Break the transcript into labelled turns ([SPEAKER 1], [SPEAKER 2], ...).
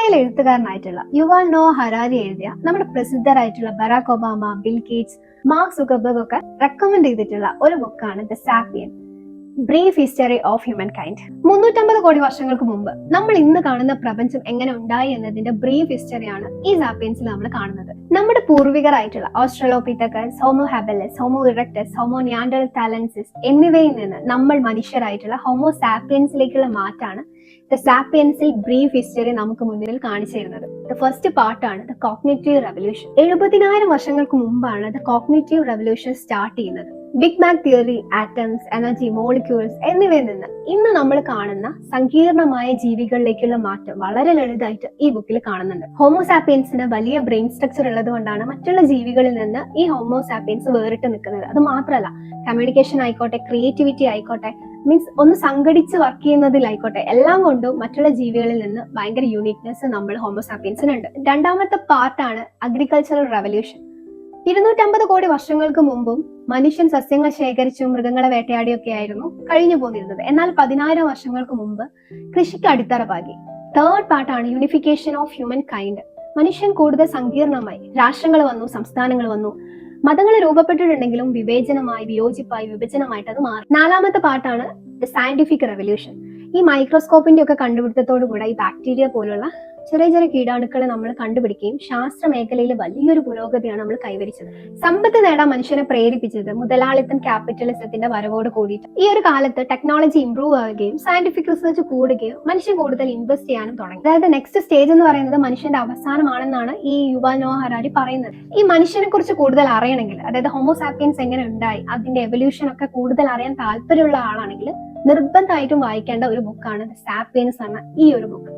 [SPEAKER 1] Israel എഴുത്തുകാരനായിട്ടുള്ള Yuval Noah Harari എഴുതിയ നമ്മുടെ പ്രസിദ്ധരായിട്ടുള്ള Barack Obama, Bill Gates, Mark Zuckerberg ഒക്കെ റെക്കമെൻഡ് ചെയ്തിട്ടുള്ള ഒരു ബുക്കാണ് the Sapien, brief history of humankind. 350 കോടി വർഷങ്ങൾക്ക് മുമ്പ് നമ്മൾ ഇന്ന് കാണുന്ന പ്രപഞ്ചം എങ്ങനെ ഉണ്ടായി എന്നതിന്റെ ബ്രീഫ് ഹിസ്റ്ററിയാണ് ഈ സാപ്പിയൻസിൽ നമ്മൾ കാണുന്നത്. നമ്മുടെ പൂർവികരായിട്ടുള്ള Australopithecus, Homo habilis, Homo erectus, Homo neanderthalensis എന്നിവയിൽ നിന്ന് നമ്മൾ മനുഷ്യരായിട്ടുള്ള ഹോമോ സാപ്പിയൻസിലേക്കുള്ള മാറ്റാണ് ദ സാപ്പിയൻസിൽ ബ്രീഫ് ഹിസ്റ്ററി നമുക്ക് മുന്നിൽ കാണിച്ചു തരുന്നത്. ദ ഫസ്റ്റ് പാർട്ടാണ് ദ കോഗ്നിറ്റീവ് റെവല്യൂഷൻ. 70,000 വർഷങ്ങൾക്ക് മുമ്പാണ് ദ കോഗ്നിറ്റീവ് റെവല്യൂഷൻ സ്റ്റാർട്ട് ചെയ്യുന്നത്. Big bang theory, atoms, energy, molecules എന്നിവയിൽ നിന്ന് ഇന്ന് നമ്മൾ കാണുന്ന സങ്കീർണമായ ജീവികളിലേക്കുള്ള മാറ്റം വളരെ ലളിതമായിട്ട് ഈ ബുക്കിൽ കാണുന്നുണ്ട്. ഹോമോസാപ്പിയൻസിന് വലിയ ബ്രെയിൻ സ്ട്രക്ചർ ഉള്ളത് കൊണ്ടാണ് മറ്റുള്ള ജീവികളിൽ നിന്ന് ഈ ഹോമോസാപ്പിയൻസ് വേറിട്ട് നിൽക്കുന്നത്. അത് മാത്രമല്ല, കമ്മ്യൂണിക്കേഷൻ ആയിക്കോട്ടെ, ക്രിയേറ്റിവിറ്റി ആയിക്കോട്ടെ, മീൻസ് ഒന്ന് സംഘടിച്ച് വർക്ക് ചെയ്യുന്നതിലായിക്കോട്ടെ, എല്ലാം കൊണ്ടും മറ്റുള്ള ജീവികളിൽ നിന്ന് ഭയങ്കര യൂണിക്നെസ് നമ്മൾ ഹോമോസാപ്പിയൻസിനുണ്ട്. രണ്ടാമത്തെ പാർട്ടാണ് അഗ്രികൾച്ചറൽ റെവല്യൂഷൻ. 250 കോടി വർഷങ്ങൾക്ക് മുമ്പും മനുഷ്യൻ സസ്യങ്ങൾ ശേഖരിച്ചും മൃഗങ്ങളെ വേട്ടയാടിയൊക്കെ ആയിരുന്നു കഴിഞ്ഞു പോന്നിരുന്നത്. എന്നാൽ 10,000 വർഷങ്ങൾക്ക് മുമ്പ് കൃഷിക്ക് അടിത്തറ പാകി. തേർഡ് പാർട്ടാണ് യൂണിഫിക്കേഷൻ ഓഫ് ഹ്യൂമൻ കൈൻഡ്. മനുഷ്യൻ കൂടുതൽ സങ്കീർണമായി, രാഷ്ട്രങ്ങൾ വന്നു, സംസ്ഥാനങ്ങൾ വന്നു, മതങ്ങൾ രൂപപ്പെട്ടിട്ടുണ്ടെങ്കിലും വിവേചനമായി, വിയോജിപ്പായി, വിഭജനമായിട്ട് അത് മാറി. നാലാമത്തെ പാർട്ടാണ് ദ സയന്റിഫിക് റെവല്യൂഷൻ. ഈ മൈക്രോസ്കോപ്പിന്റെ ഒക്കെ കണ്ടുപിടുത്തത്തോടു കൂടെ ഈ ബാക്ടീരിയ പോലുള്ള ചെറിയ ചെറിയ കീടാണുക്കളെ നമ്മൾ കണ്ടുപിടിക്കുകയും ശാസ്ത്ര മേഖലയിൽ വലിയൊരു പുരോഗതിയാണ് നമ്മൾ കൈവരിച്ചത്. സമ്പത്ത് നേടാൻ മനുഷ്യനെ പ്രേരിപ്പിച്ചത് മുതലാളിത്തം, ക്യാപിറ്റലിസത്തിന്റെ വരവോട് കൂടിയിട്ട്. ഈ ഒരു കാലത്ത് ടെക്നോളജി ഇംപ്രൂവ് ആവുകയും സയന്റിഫിക് റിസർച്ച് കൂടുകയും മനുഷ്യൻ കൂടുതൽ ഇൻവെസ്റ്റ് ചെയ്യാനും തുടങ്ങി. അതായത് നെക്സ്റ്റ് സ്റ്റേജ് എന്ന് പറയുന്നത് മനുഷ്യന്റെ അവസാനമാണെന്നാണ് ഈ യുവാൽ നോഹ ഹരാരി പറയുന്നത്. ഈ മനുഷ്യനെ കുറിച്ച് കൂടുതൽ അറിയണമെങ്കിൽ, അതായത് ഹോമോസാപ്പിയൻസ് എങ്ങനെ ഉണ്ടായി, അതിന്റെ എവല്യൂഷൻ ഒക്കെ കൂടുതൽ അറിയാൻ താല്പര്യമുള്ള ആളാണെങ്കിൽ നിർബന്ധമായിട്ടും വായിക്കേണ്ട ഒരു ബുക്കാണ് ദ സാപ്പിയൻസ് എന്ന ഈ ഒരു ബുക്ക്.